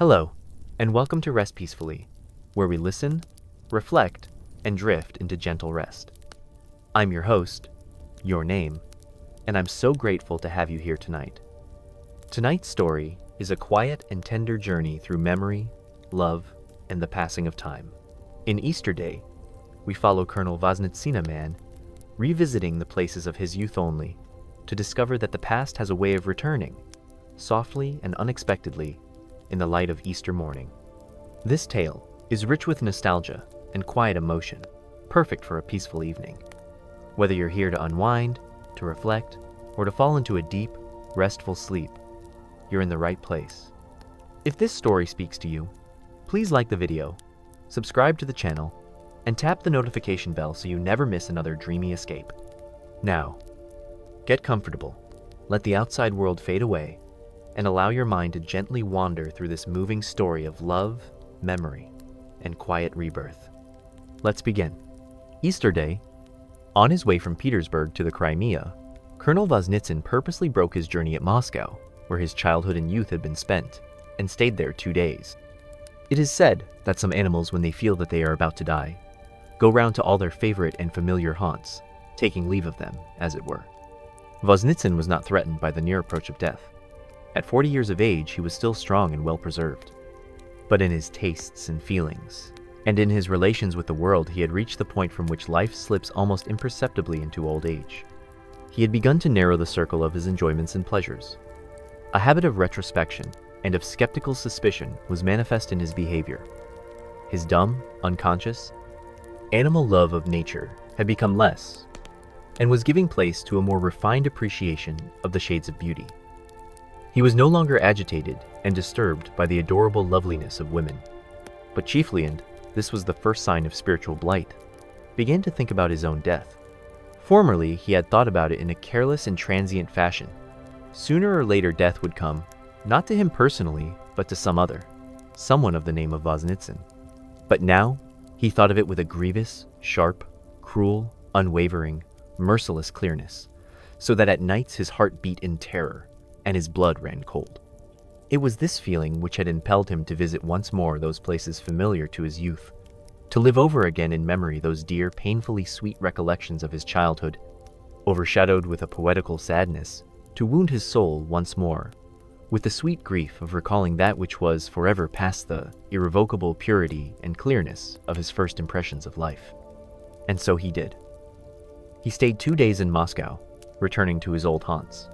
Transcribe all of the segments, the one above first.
Hello, and welcome to Rest Peacefully, where we listen, reflect, and drift into gentle rest. I'm your host, your name, and I'm so grateful to have you here tonight. Tonight's story is a quiet and tender journey through memory, love, and the passing of time. In Easter Day, we follow Colonel Voznitsyna man revisiting the places of his youth only to discover that the past has a way of returning, softly and unexpectedly, in the light of Easter morning. This tale is rich with nostalgia and quiet emotion, perfect for a peaceful evening. Whether you're here to unwind, to reflect, or to fall into a deep, restful sleep, you're in the right place. If this story speaks to you, please like the video, subscribe to the channel, and tap the notification bell so you never miss another dreamy escape. Now, get comfortable, let the outside world fade away, and allow your mind to gently wander through this moving story of love, memory, and quiet rebirth. Let's begin. Easter Day. On his way from Petersburg to the Crimea, Colonel Voznitsin purposely broke his journey at Moscow, where his childhood and youth had been spent, and stayed there 2 days. It is said that some animals, when they feel that they are about to die, go round to all their favorite and familiar haunts, taking leave of them, as it were. Voznitsin was not threatened by the near approach of death. At 40 years of age, he was still strong and well-preserved. But in his tastes and feelings, and in his relations with the world, he had reached the point from which life slips almost imperceptibly into old age. He had begun to narrow the circle of his enjoyments and pleasures. A habit of retrospection and of skeptical suspicion was manifest in his behavior. His dumb, unconscious, animal love of nature had become less, and was giving place to a more refined appreciation of the shades of beauty. He was no longer agitated and disturbed by the adorable loveliness of women, but chiefly, and this was the first sign of spiritual blight, began to think about his own death. Formerly, he had thought about it in a careless and transient fashion. Sooner or later death would come, not to him personally, but to some other, someone of the name of Voznitsin. But now, he thought of it with a grievous, sharp, cruel, unwavering, merciless clearness, so that at nights his heart beat in terror, and his blood ran cold. It was this feeling which had impelled him to visit once more those places familiar to his youth, to live over again in memory those dear, painfully sweet recollections of his childhood, overshadowed with a poetical sadness, to wound his soul once more, with the sweet grief of recalling that which was forever past the irrevocable purity and clearness of his first impressions of life. And so he did. He stayed 2 days in Moscow, returning to his old haunts.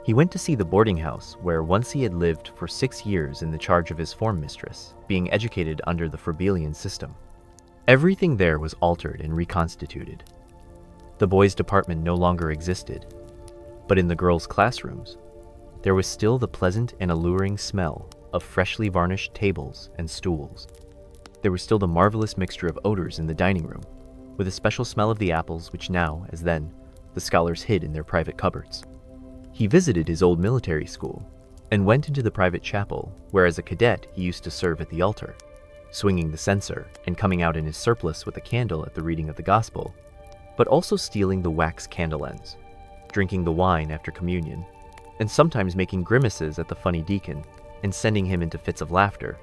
He went to see the boarding house where once he had lived for 6 years in the charge of his form mistress, being educated under the Froebelian system. Everything there was altered and reconstituted. The boys' department no longer existed, but in the girls' classrooms, there was still the pleasant and alluring smell of freshly varnished tables and stools. There was still the marvelous mixture of odors in the dining room, with a special smell of the apples which now, as then, the scholars hid in their private cupboards. He visited his old military school and went into the private chapel where as a cadet he used to serve at the altar, swinging the censer and coming out in his surplice with a candle at the reading of the gospel, but also stealing the wax candle ends, drinking the wine after communion, and sometimes making grimaces at the funny deacon and sending him into fits of laughter,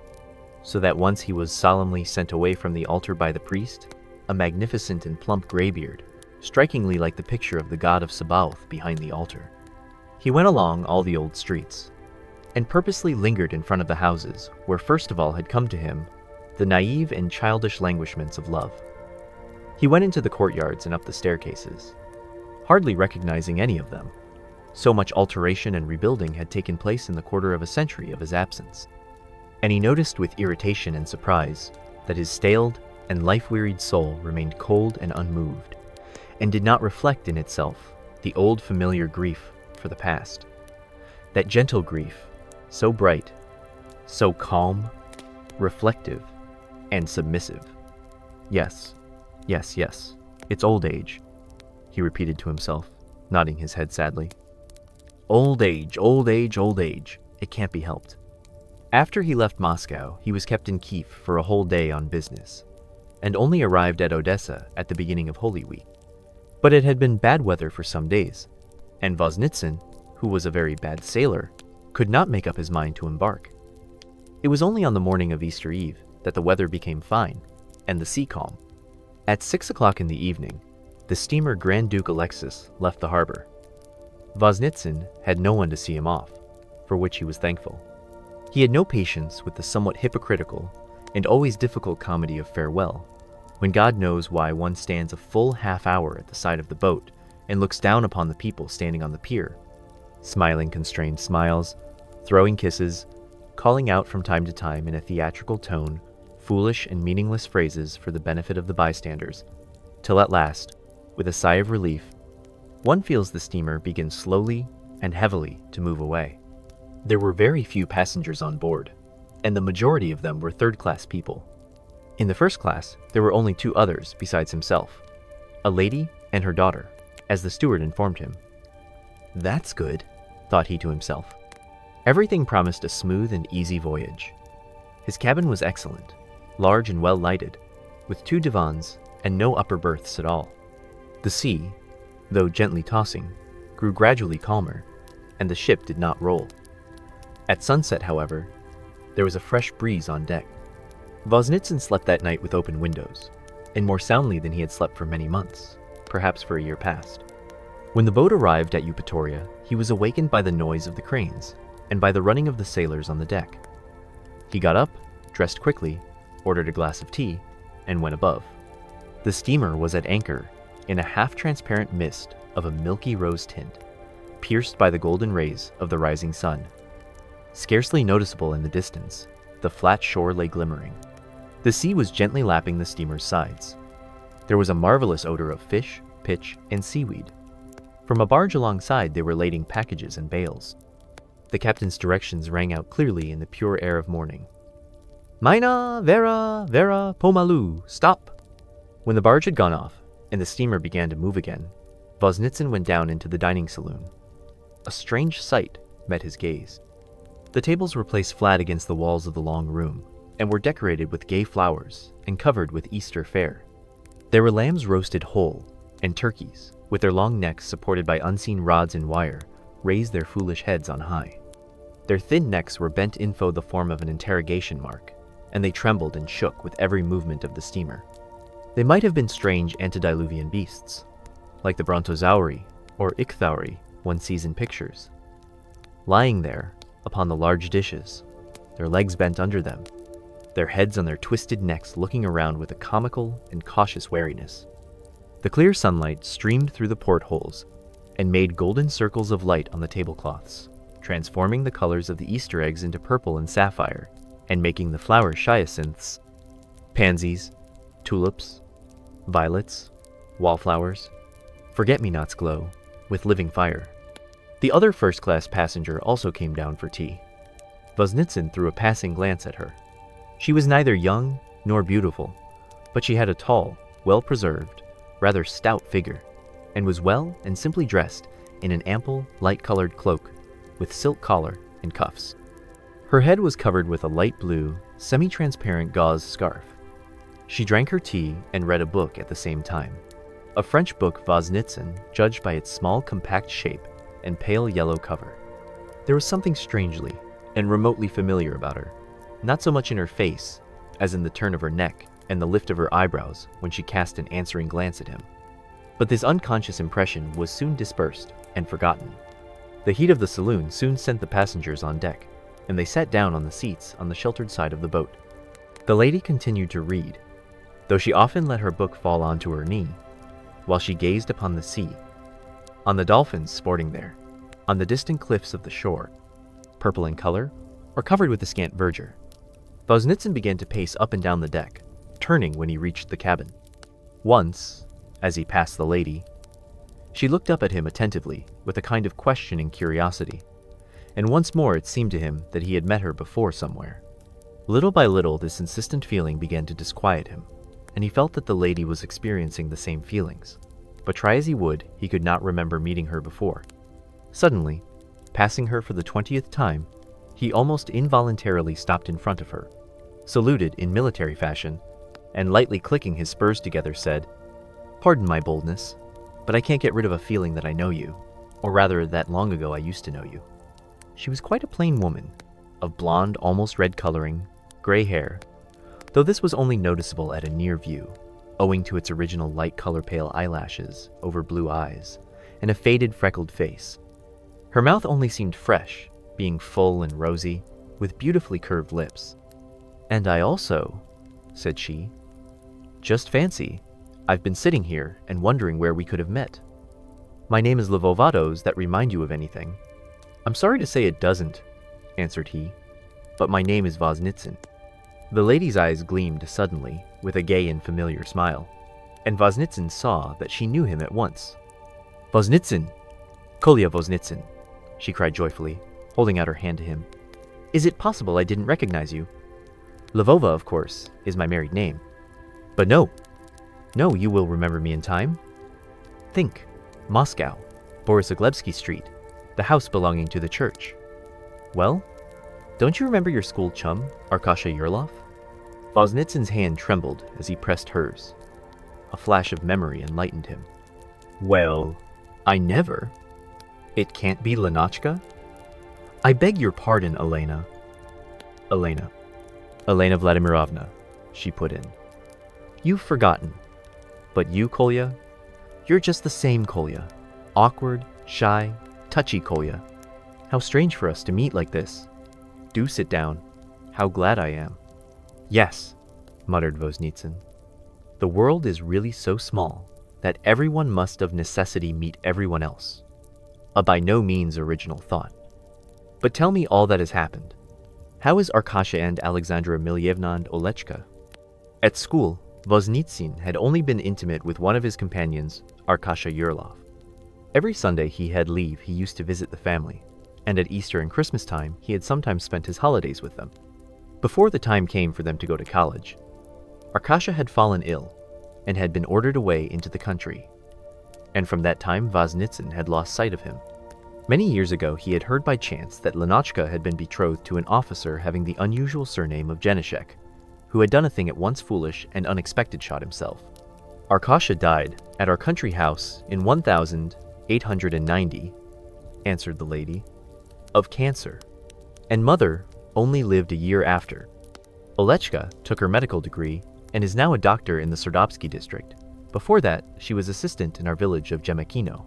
so that once he was solemnly sent away from the altar by the priest, a magnificent and plump graybeard, strikingly like the picture of the god of Sabaoth behind the altar. He went along all the old streets, and purposely lingered in front of the houses where first of all had come to him the naive and childish languishments of love. He went into the courtyards and up the staircases, hardly recognizing any of them. So much alteration and rebuilding had taken place in the quarter of a century of his absence, and he noticed with irritation and surprise that his staled and life-wearied soul remained cold and unmoved, and did not reflect in itself the old familiar grief for the past. That gentle grief, so bright, so calm, reflective, and submissive. Yes, yes, yes, it's old age, he repeated to himself, nodding his head sadly. Old age, old age, old age. It can't be helped. After he left Moscow, he was kept in Kiev for a whole day on business, and only arrived at Odessa at the beginning of Holy Week. But it had been bad weather for some days, and Voznitsin, who was a very bad sailor, could not make up his mind to embark. It was only on the morning of Easter Eve that the weather became fine and the sea calm. At 6 o'clock in the evening, the steamer Grand Duke Alexis left the harbor. Voznitsin had no one to see him off, for which he was thankful. He had no patience with the somewhat hypocritical and always difficult comedy of farewell, when God knows why one stands a full half hour at the side of the boat and looks down upon the people standing on the pier, smiling constrained smiles, throwing kisses, calling out from time to time in a theatrical tone foolish and meaningless phrases for the benefit of the bystanders, till at last, with a sigh of relief, one feels the steamer begin slowly and heavily to move away. There were very few passengers on board, and the majority of them were third-class people. In the first class, there were only 2 others besides himself, a lady and her daughter, as the steward informed him. "That's good," thought he to himself. Everything promised a smooth and easy voyage. His cabin was excellent, large and well lighted, with 2 divans and no upper berths at all. The sea, though gently tossing, grew gradually calmer, and the ship did not roll. At sunset, however, there was a fresh breeze on deck. Voznitsin slept that night with open windows, and more soundly than he had slept for many months, perhaps for a year past. When the boat arrived at Eupatoria, he was awakened by the noise of the cranes, and by the running of the sailors on the deck. He got up, dressed quickly, ordered a glass of tea, and went above. The steamer was at anchor in a half-transparent mist of a milky rose tint, pierced by the golden rays of the rising sun. Scarcely noticeable in the distance, the flat shore lay glimmering. The sea was gently lapping the steamer's sides. There was a marvelous odor of fish, pitch, and seaweed. From a barge alongside they were lading packages and bales. The captain's directions rang out clearly in the pure air of morning. "Mina, vera, vera, pomalu, stop!" When the barge had gone off, and the steamer began to move again, Voznitsin went down into the dining saloon. A strange sight met his gaze. The tables were placed flat against the walls of the long room, and were decorated with gay flowers and covered with Easter fare. There were lambs roasted whole, and turkeys, with their long necks supported by unseen rods and wire, raised their foolish heads on high. Their thin necks were bent in the form of an interrogation mark, and they trembled and shook with every movement of the steamer. They might have been strange antediluvian beasts, like the brontosauri or ichthyori one sees in pictures. Lying there, upon the large dishes, their legs bent under them, their heads on their twisted necks looking around with a comical and cautious wariness. The clear sunlight streamed through the portholes and made golden circles of light on the tablecloths, transforming the colors of the Easter eggs into purple and sapphire, and making the flowers hyacinths, pansies, tulips, violets, wallflowers, forget-me-nots glow with living fire. The other first-class passenger also came down for tea. Voznitsin threw a passing glance at her. She was neither young nor beautiful, but she had a tall, well-preserved, rather stout figure, and was well and simply dressed in an ample, light-colored cloak with silk collar and cuffs. Her head was covered with a light blue, semi-transparent gauze scarf. She drank her tea and read a book at the same time, a French book Voznitsin judged by its small, compact shape and pale yellow cover. There was something strangely and remotely familiar about her, not so much in her face as in the turn of her neck and the lift of her eyebrows when she cast an answering glance at him. But this unconscious impression was soon dispersed and forgotten. The heat of the saloon soon sent the passengers on deck, and they sat down on the seats on the sheltered side of the boat. The lady continued to read, though she often let her book fall onto her knee, while she gazed upon the sea, on the dolphins sporting there, on the distant cliffs of the shore, purple in color or covered with a scant verdure. Voznitsin began to pace up and down the deck, turning when he reached the cabin. Once, as he passed the lady, she looked up at him attentively with a kind of questioning curiosity, and once more it seemed to him that he had met her before somewhere. Little by little this insistent feeling began to disquiet him, and he felt that the lady was experiencing the same feelings, but try as he would, he could not remember meeting her before. Suddenly, passing her for the 20th time, he almost involuntarily stopped in front of her, saluted in military fashion, and lightly clicking his spurs together said, "Pardon my boldness, but I can't get rid of a feeling that I know you, or rather that long ago I used to know you." She was quite a plain woman, of blonde, almost red coloring, gray hair, though this was only noticeable at a near view, owing to its original light color pale eyelashes over blue eyes, and a faded freckled face. Her mouth only seemed fresh, being full and rosy, with beautifully curved lips. "And I also," said she, "just fancy, I've been sitting here and wondering where we could have met. My name is Levovados that remind you of anything?" "I'm sorry to say it doesn't," answered he, "but my name is Voznitsin." The lady's eyes gleamed suddenly with a gay and familiar smile, and Voznitsin saw that she knew him at once. "Voznitsin! Kolya Voznitsin!" she cried joyfully, holding out her hand to him. "Is it possible I didn't recognize you? Lvova, of course, is my married name. But no, you will remember me in time. Think, Moscow, Borisoglebsky Street, the house belonging to the church. Well, don't you remember your school chum, Arkasha Yurlov?" Voznitsin's hand trembled as he pressed hers. A flash of memory enlightened him. "Well, I never. It can't be Lenotchka? I beg your pardon, Elena." Elena Vladimirovna," she put in. "You've forgotten. But you, Kolya, you're just the same Kolya. Awkward, shy, touchy Kolya. How strange for us to meet like this. Do sit down. How glad I am." "Yes," muttered Voznitsin. "The world is really so small that everyone must of necessity meet everyone else. A by no means original thought. But tell me all that has happened. How is Arkasha and Alexandra Emilyevna and Olechka?" At school, Voznitsin had only been intimate with one of his companions, Arkasha Yurlov. Every Sunday he had leave he used to visit the family, and at Easter and Christmas time he had sometimes spent his holidays with them. Before the time came for them to go to college, Arkasha had fallen ill and had been ordered away into the country, and from that time Voznitsin had lost sight of him. Many years ago he had heard by chance that Lenotchka had been betrothed to an officer having the unusual surname of Jenishek, who had done a thing at once foolish and unexpected shot himself. "Arkasha died at our country house in 1890, answered the lady, "of cancer, and mother only lived a year after. Olechka took her medical degree and is now a doctor in the Serdobsky district. Before that, she was assistant in our village of Jemekino.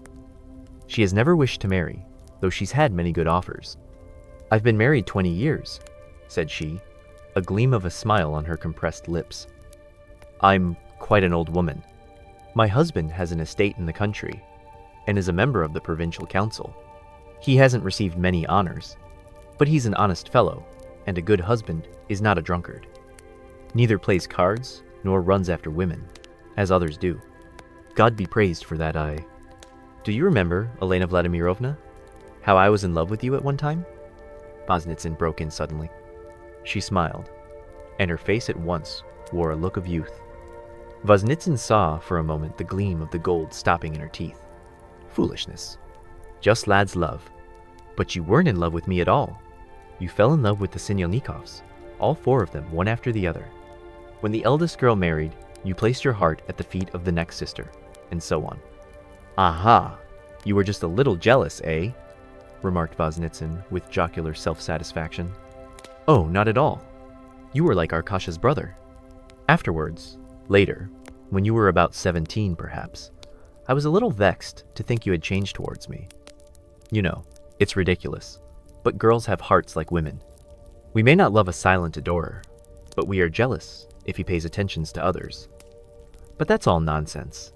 She has never wished to marry, though she's had many good offers. I've been married 20 years, said she, a gleam of a smile on her compressed lips. I'm quite an old woman. My husband has an estate in the country and is a member of the provincial council. He hasn't received many honors, but he's an honest fellow, and a good husband is not a drunkard. Neither plays cards nor runs after women, as others do. God be praised for that. Do you remember, Elena Vladimirovna, how I was in love with you at one time? Voznitsin broke in suddenly. She smiled, and her face at once wore a look of youth. Voznitsin saw for a moment the gleam of the gold stopping in her teeth. Foolishness. Just lad's love. But you weren't in love with me at all. You fell in love with the Sinyelnikovs, all four of them, one after the other. When the eldest girl married, you placed your heart at the feet of the next sister, and so on. Aha! You were just a little jealous, eh? Remarked Voznitsin with jocular self-satisfaction. Oh, not at all. You were like Arkasha's brother. Afterwards, later, when you were about 17 perhaps, I was a little vexed to think you had changed towards me. You know, it's ridiculous, but girls have hearts like women. We may not love a silent adorer, but we are jealous if he pays attentions to others. But that's all nonsense.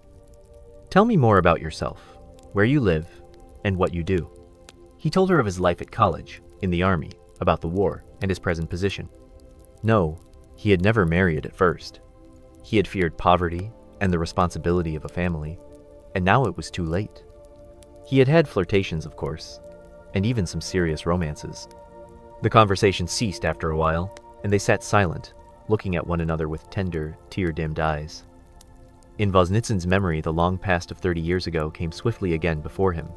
Tell me more about yourself, where you live, and what you do. He told her of his life at college, in the army, about the war, and his present position. No, he had never married at first. He had feared poverty and the responsibility of a family, and now it was too late. He had had flirtations, of course, and even some serious romances. The conversation ceased after a while, and they sat silent, looking at one another with tender, tear-dimmed eyes. In Voznitsin's memory, the long past of 30 years ago came swiftly again before him.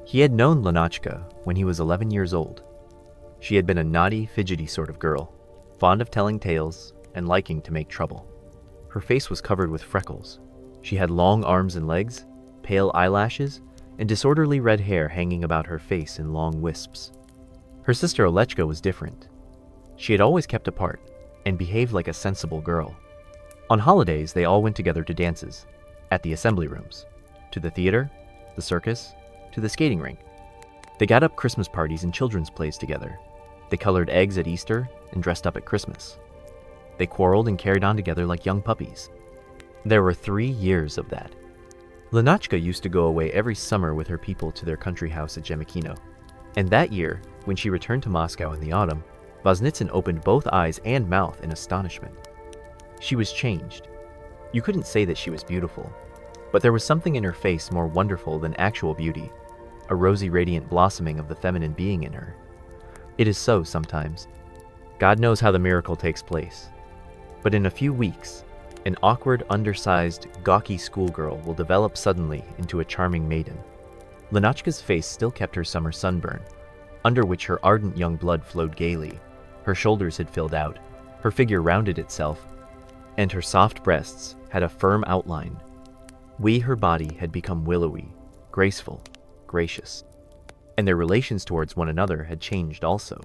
He had known Lenotchka when he was 11 years old. She had been a naughty, fidgety sort of girl, fond of telling tales and liking to make trouble. Her face was covered with freckles. She had long arms and legs, pale eyelashes, and disorderly red hair hanging about her face in long wisps. Her sister Olechka was different. She had always kept apart and behaved like a sensible girl. On holidays, they all went together to dances, at the assembly rooms, to the theater, the circus, to the skating rink. They got up Christmas parties and children's plays together. They colored eggs at Easter and dressed up at Christmas. They quarreled and carried on together like young puppies. There were 3 years of that. Lenachka used to go away every summer with her people to their country house at Jemikino. And that year, when she returned to Moscow in the autumn, Voznitsin opened both eyes and mouth in astonishment. She was changed. You couldn't say that she was beautiful, but there was something in her face more wonderful than actual beauty, a rosy radiant blossoming of the feminine being in her. It is so sometimes. God knows how the miracle takes place. But in a few weeks, an awkward, undersized, gawky schoolgirl will develop suddenly into a charming maiden. Lenachka's face still kept her summer sunburn, under which her ardent young blood flowed gaily. Her shoulders had filled out, her figure rounded itself, and her soft breasts had a firm outline. Her body had become willowy, graceful, gracious, and their relations towards one another had changed also.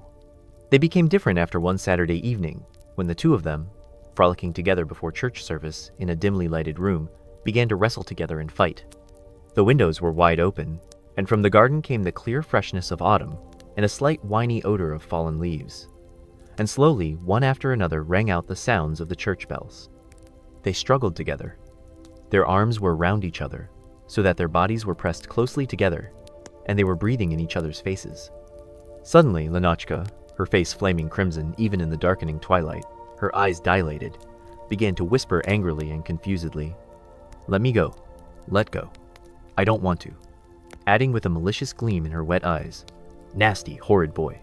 They became different after one Saturday evening, when the two of them, frolicking together before church service in a dimly lighted room, began to wrestle together and fight. The windows were wide open, and from the garden came the clear freshness of autumn and a slight winey odor of fallen leaves. And slowly, one after another, rang out the sounds of the church bells. They struggled together. Their arms were round each other, so that their bodies were pressed closely together, and they were breathing in each other's faces. Suddenly, Lenachka, her face flaming crimson even in the darkening twilight, her eyes dilated, began to whisper angrily and confusedly, "Let me go. Let go. I don't want to," adding with a malicious gleam in her wet eyes, "Nasty, horrid boy."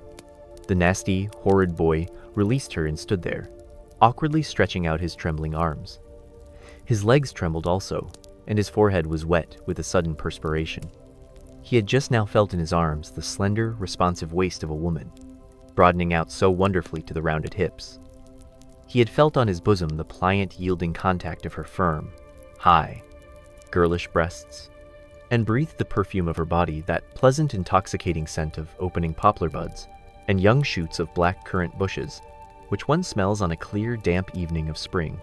The nasty, horrid boy released her and stood there, awkwardly stretching out his trembling arms. His legs trembled also, and his forehead was wet with a sudden perspiration. He had just now felt in his arms the slender, responsive waist of a woman, broadening out so wonderfully to the rounded hips. He had felt on his bosom the pliant, yielding contact of her firm, high, girlish breasts, and breathed the perfume of her body, that pleasant, intoxicating scent of opening poplar buds and young shoots of black currant bushes, which one smells on a clear, damp evening of spring,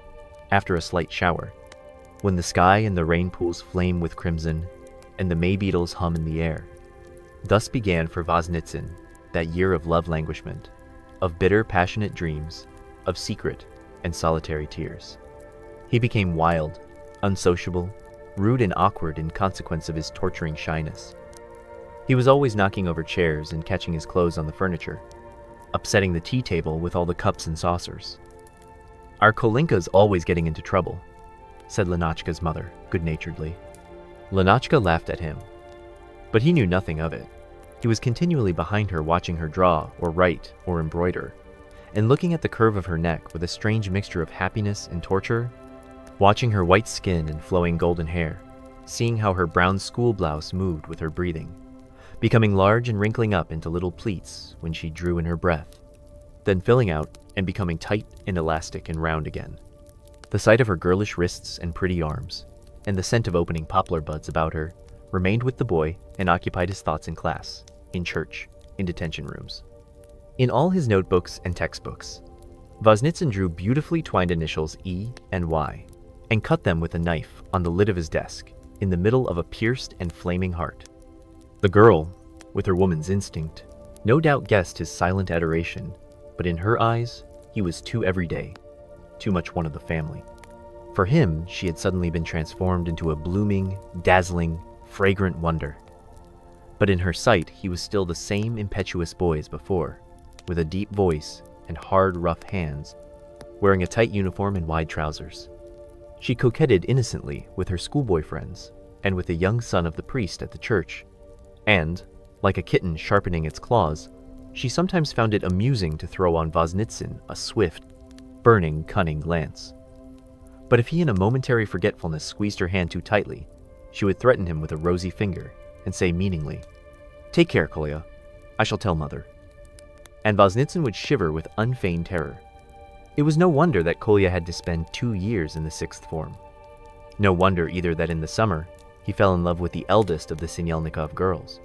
after a slight shower, when the sky and the rain pools flame with crimson, and the may beetles hum in the air. Thus began for Voznitsin that year of love languishment, of bitter, passionate dreams, of secret and solitary tears. He became wild, unsociable, rude and awkward in consequence of his torturing shyness. He was always knocking over chairs and catching his clothes on the furniture, upsetting the tea table with all the cups and saucers. "Our Kolinka's always getting into trouble," said Lenachka's mother, good-naturedly. Lenachka laughed at him, but he knew nothing of it. He was continually behind her, watching her draw or write or embroider, and looking at the curve of her neck with a strange mixture of happiness and torture, watching her white skin and flowing golden hair, seeing how her brown school blouse moved with her breathing, becoming large and wrinkling up into little pleats when she drew in her breath, then filling out and becoming tight and elastic and round again. The sight of her girlish wrists and pretty arms, and the scent of opening poplar buds about her, remained with the boy and occupied his thoughts in class, in church, in detention rooms. In all his notebooks and textbooks, Voznitsin drew beautifully twined initials E and Y, and cut them with a knife on the lid of his desk, in the middle of a pierced and flaming heart. The girl, with her woman's instinct, no doubt guessed his silent adoration, but in her eyes, he was too everyday, too much one of the family. For him, she had suddenly been transformed into a blooming, dazzling, fragrant wonder. But in her sight, he was still the same impetuous boy as before, with a deep voice and hard, rough hands, wearing a tight uniform and wide trousers. She coquetted innocently with her schoolboy friends and with the young son of the priest at the church, and, like a kitten sharpening its claws, she sometimes found it amusing to throw on Voznitsin a swift, burning, cunning glance. But if he in a momentary forgetfulness squeezed her hand too tightly, she would threaten him with a rosy finger and say meaningly, "Take care, Kolya. I shall tell mother." And Voznitsin would shiver with unfeigned terror. It was no wonder that Kolya had to spend 2 years in the 6th form. No wonder either that in the summer he fell in love with the eldest of the Sinyelnikov girls,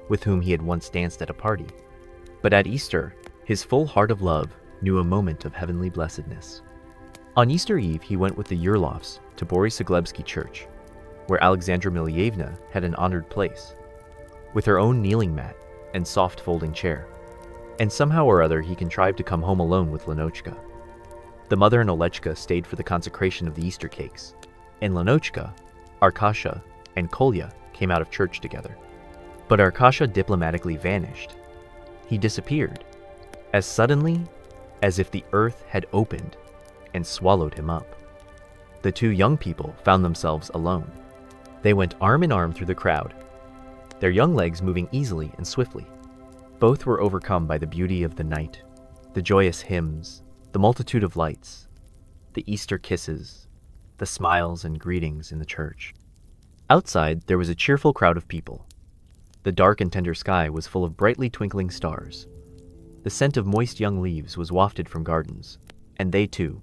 with whom he had once danced at a party. But at Easter, his full heart of love knew a moment of heavenly blessedness. On Easter Eve, he went with the Yurlovs to Borysaglebsky Church, where Alexandra Milyevna had an honored place, with her own kneeling mat and soft folding chair. And somehow or other he contrived to come home alone with Lenochka. The mother and Olechka stayed for the consecration of the Easter cakes, and Lenochka, Arkasha, and Kolya came out of church together. But Arkasha diplomatically vanished. He disappeared, as suddenly as if the earth had opened and swallowed him up. The two young people found themselves alone. They went arm in arm through the crowd, their young legs moving easily and swiftly. Both were overcome by the beauty of the night, the joyous hymns, the multitude of lights, the Easter kisses, the smiles and greetings in the church. Outside, there was a cheerful crowd of people. The dark and tender sky was full of brightly twinkling stars. The scent of moist young leaves was wafted from gardens, and they, too,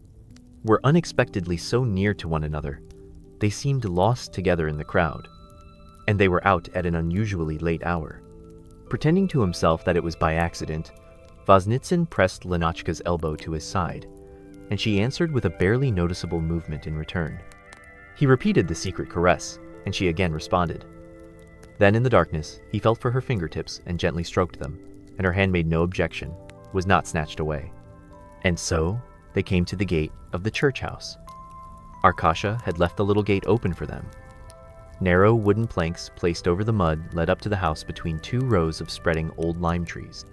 were unexpectedly so near to one another. They seemed lost together in the crowd, and they were out at an unusually late hour. Pretending to himself that it was by accident, Voznitsin pressed Lenochka's elbow to his side, and she answered with a barely noticeable movement in return. He repeated the secret caress, and she again responded. Then in the darkness, he felt for her fingertips and gently stroked them, and her hand made no objection, was not snatched away. And so they came to the gate of the church house. Arkasha had left the little gate open for them. Narrow wooden planks placed over the mud led up to the house between two rows of spreading old lime trees.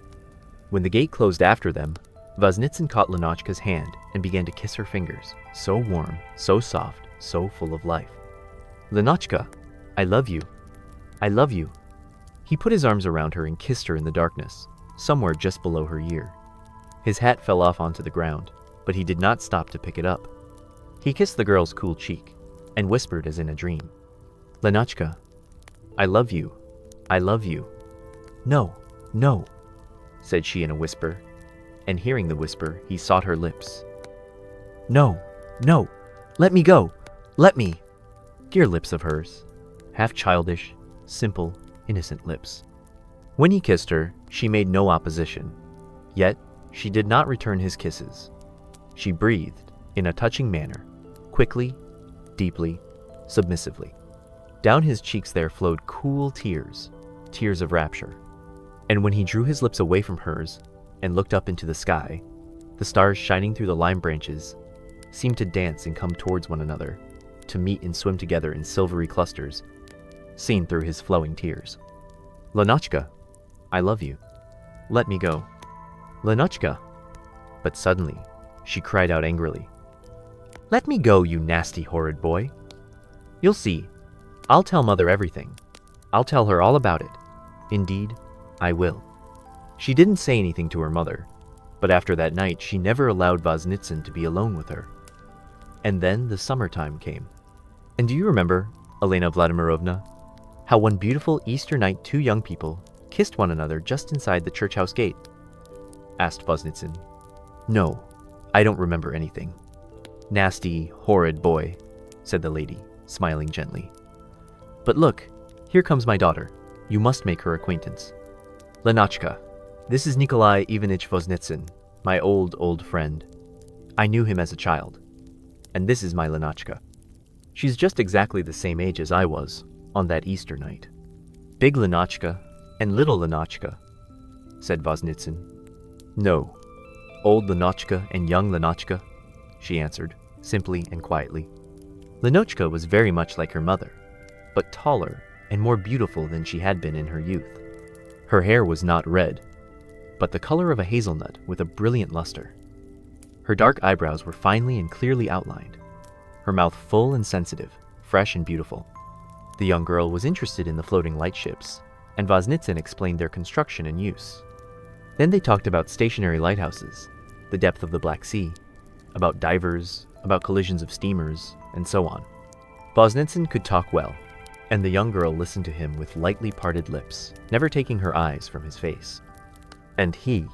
When the gate closed after them, Voznitsin caught Lenochka's hand and began to kiss her fingers, so warm, so soft, so full of life. Lenochka, I love you. I love you. He put his arms around her and kissed her in the darkness, somewhere just below her ear. His hat fell off onto the ground, but he did not stop to pick it up. He kissed the girl's cool cheek and whispered as in a dream, Lenochka, I love you. I love you. No, no, said she in a whisper, and hearing the whisper, he sought her lips. No, no, let me go, let me. Dear lips of hers, half childish, simple, innocent lips. When he kissed her, she made no opposition, yet she did not return his kisses. She breathed in a touching manner, quickly, deeply, submissively. Down his cheeks there flowed cool tears, tears of rapture. And when he drew his lips away from hers and looked up into the sky, the stars shining through the lime branches seemed to dance and come towards one another, to meet and swim together in silvery clusters, seen through his flowing tears. Lenochka, I love you. Let me go. Lenochka. But suddenly, she cried out angrily. Let me go, you nasty, horrid boy. You'll see. I'll tell Mother everything. I'll tell her all about it. Indeed, I will. She didn't say anything to her mother, but after that night she never allowed Voznitsin to be alone with her. And then the summertime came. And do you remember, Elena Vladimirovna, how one beautiful Easter night two young people kissed one another just inside the church house gate? Asked Voznitsin. No, I don't remember anything. Nasty, horrid boy, said the lady, smiling gently. But look, here comes my daughter. You must make her acquaintance. Lenochka, this is Nikolai Ivanitch Voznitsin, my old friend. I knew him as a child. And this is my Lenochka. She's just exactly the same age as I was on that Easter night. Big Lenochka and little Lenochka, said Voznitsin. No, old Lenochka and young Lenochka, she answered, simply and quietly. Lenochka was very much like her mother, but taller and more beautiful than she had been in her youth. Her hair was not red, but the color of a hazelnut with a brilliant luster. Her dark eyebrows were finely and clearly outlined, her mouth full and sensitive, fresh and beautiful. The young girl was interested in the floating lightships, and Voznitsin explained their construction and use. Then they talked about stationary lighthouses, the depth of the Black Sea, about divers, about collisions of steamers, and so on. Voznitsin could talk well, and the young girl listened to him with lightly parted lips, never taking her eyes from his face. And he,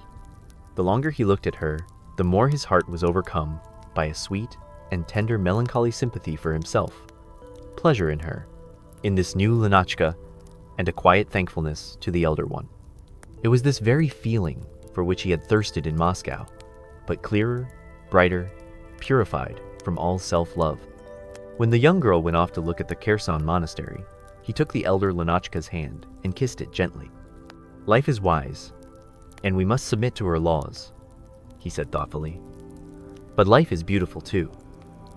the longer he looked at her, the more his heart was overcome by a sweet and tender melancholy sympathy for himself, pleasure in her, in this new Lenochka, and a quiet thankfulness to the elder one. It was this very feeling for which he had thirsted in Moscow, but clearer, brighter, purified from all self-love. When the young girl went off to look at the Kherson monastery, he took the elder Lenotchka's hand and kissed it gently. "Life is wise, and we must submit to her laws," he said thoughtfully. "But life is beautiful too.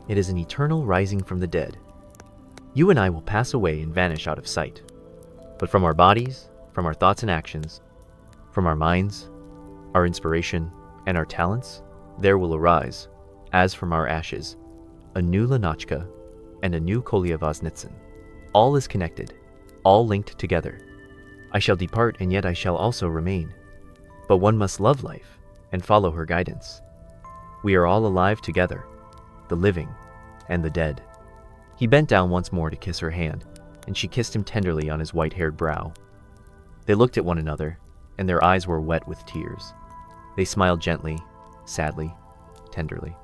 It is an eternal rising from the dead. You and I will pass away and vanish out of sight. But from our bodies, from our thoughts and actions, from our minds, our inspiration, and our talents, there will arise, as from our ashes, a new Lenotchka and a new Kolyavosnitsin. All is connected, all linked together. I shall depart, and yet I shall also remain. But one must love life and follow her guidance. We are all alive together, the living and the dead." He bent down once more to kiss her hand, and she kissed him tenderly on his white-haired brow. They looked at one another, and their eyes were wet with tears. They smiled gently, sadly, tenderly.